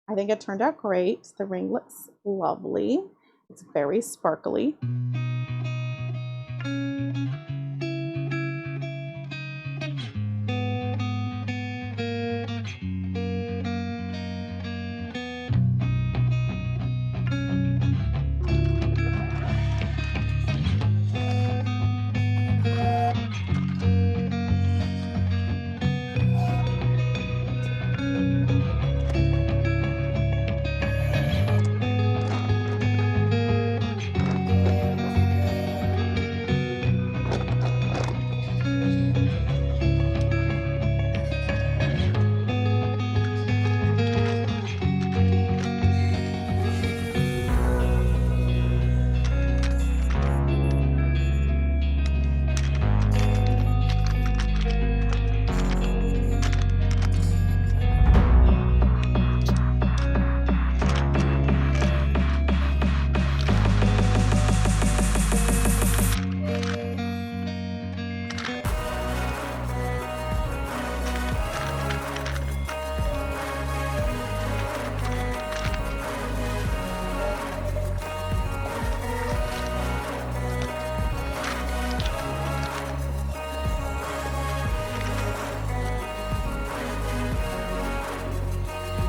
I think it turned out great. The ring looks lovely. It's very sparkly.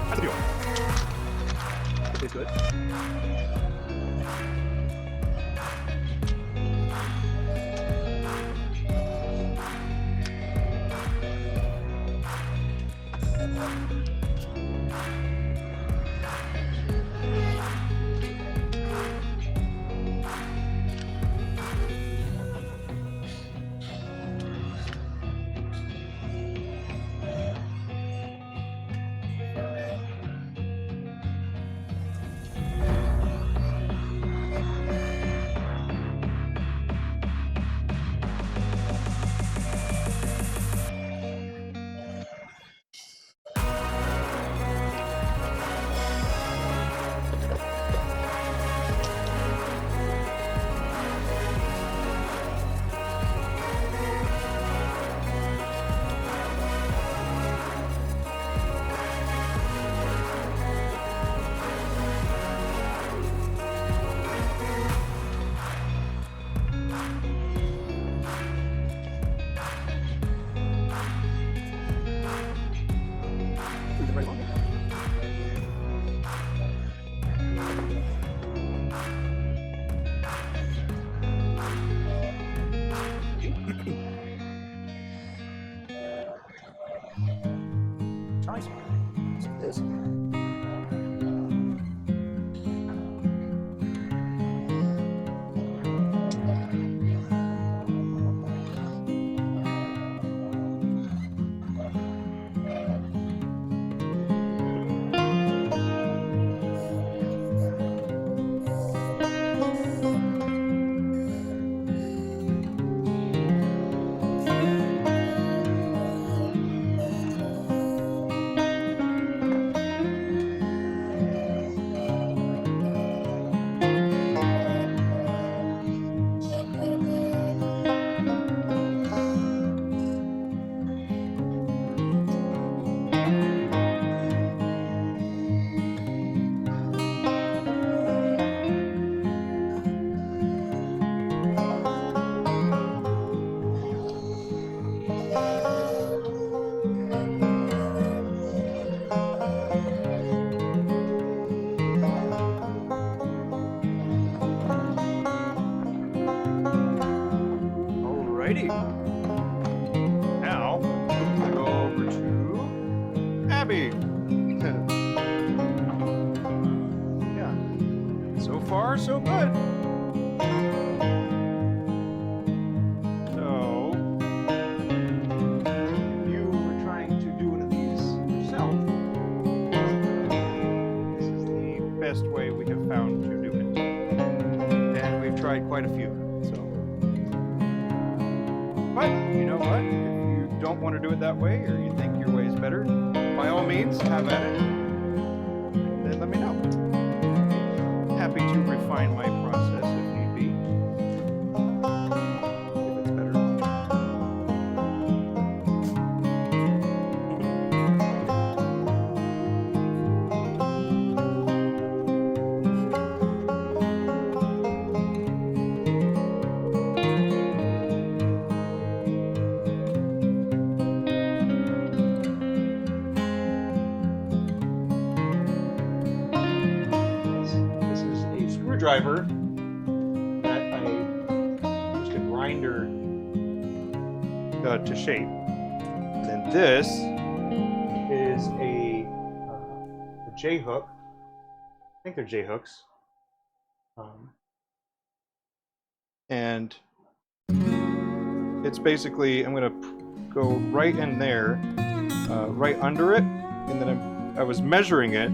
How's it feel? It tastes good. Nice. This. Alrighty. Now, we'll go over to Abby. Yeah. So far, so good. So, you were trying to do one of these yourself. This is the best way we have found to do it. And we've tried quite a few. But you know what? If you don't want to do it that way, or you think your way is better, by all means, have at it. Then let me know. Happy to refine my process if need be. If it's better. screwdriver that I used a grinder to shape. And then this is a J hook. I think they're J hooks. And it's basically, I'm going to go right in there, right under it, and then I was measuring it.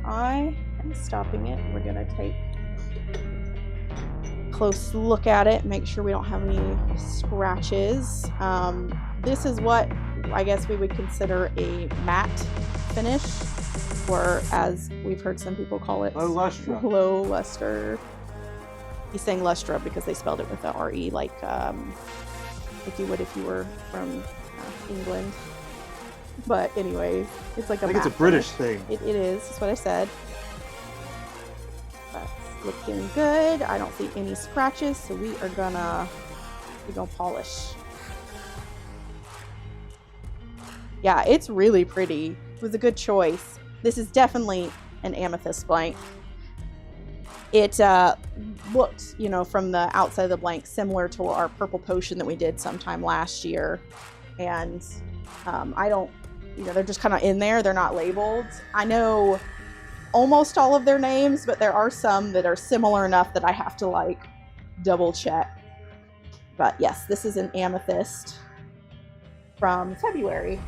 I am stopping it. We're gonna take a close look at it, make sure we don't have any scratches. This is what I guess we would consider a matte finish, or as we've heard some people call it, Low luster. low luster. He's saying lustra because they spelled it with the R-E, like you would if you were from England. But anyway, it's like I think it's a British thing. It is. That's what I said. That's looking good. I don't see any scratches, so we're gonna polish. Yeah, it's really pretty. It was a good choice. This is definitely an amethyst blank. It looked, you know, from the outside of the blank, similar to our purple potion that we did sometime last year. And I don't, you know, they're just kind of in there. They're not labeled. I know almost all of their names, but there are some that are similar enough that I have to like double check. But yes, this is an amethyst from February.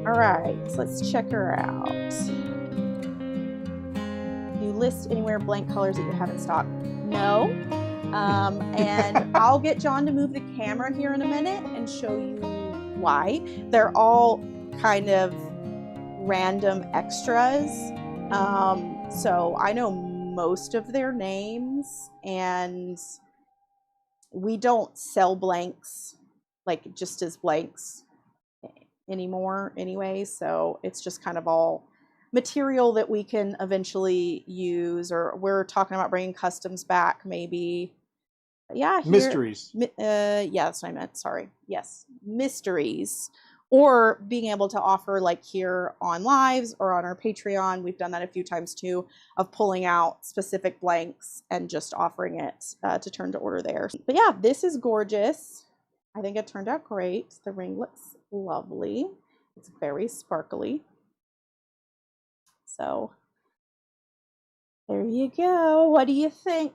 All right, so let's check her out. You list anywhere blank colors that you have in stock? No. And I'll get John to move the camera here in a minute and show you why. They're all kind of random extras. So I know most of their names, and we don't sell blanks like just as blanks anymore anyway, so it's just kind of all material that we can eventually use, or we're talking about bringing customs back maybe But yeah, here, Mysteries. Yeah, that's what I meant. Sorry. Yes, mysteries. Or being able to offer, like here on lives or on our Patreon, we've done that a few times too, of pulling out specific blanks and just offering it to turn to order there. But yeah, this is gorgeous. I think it turned out great. The ring looks lovely. It's very sparkly. So there you go. What do you think?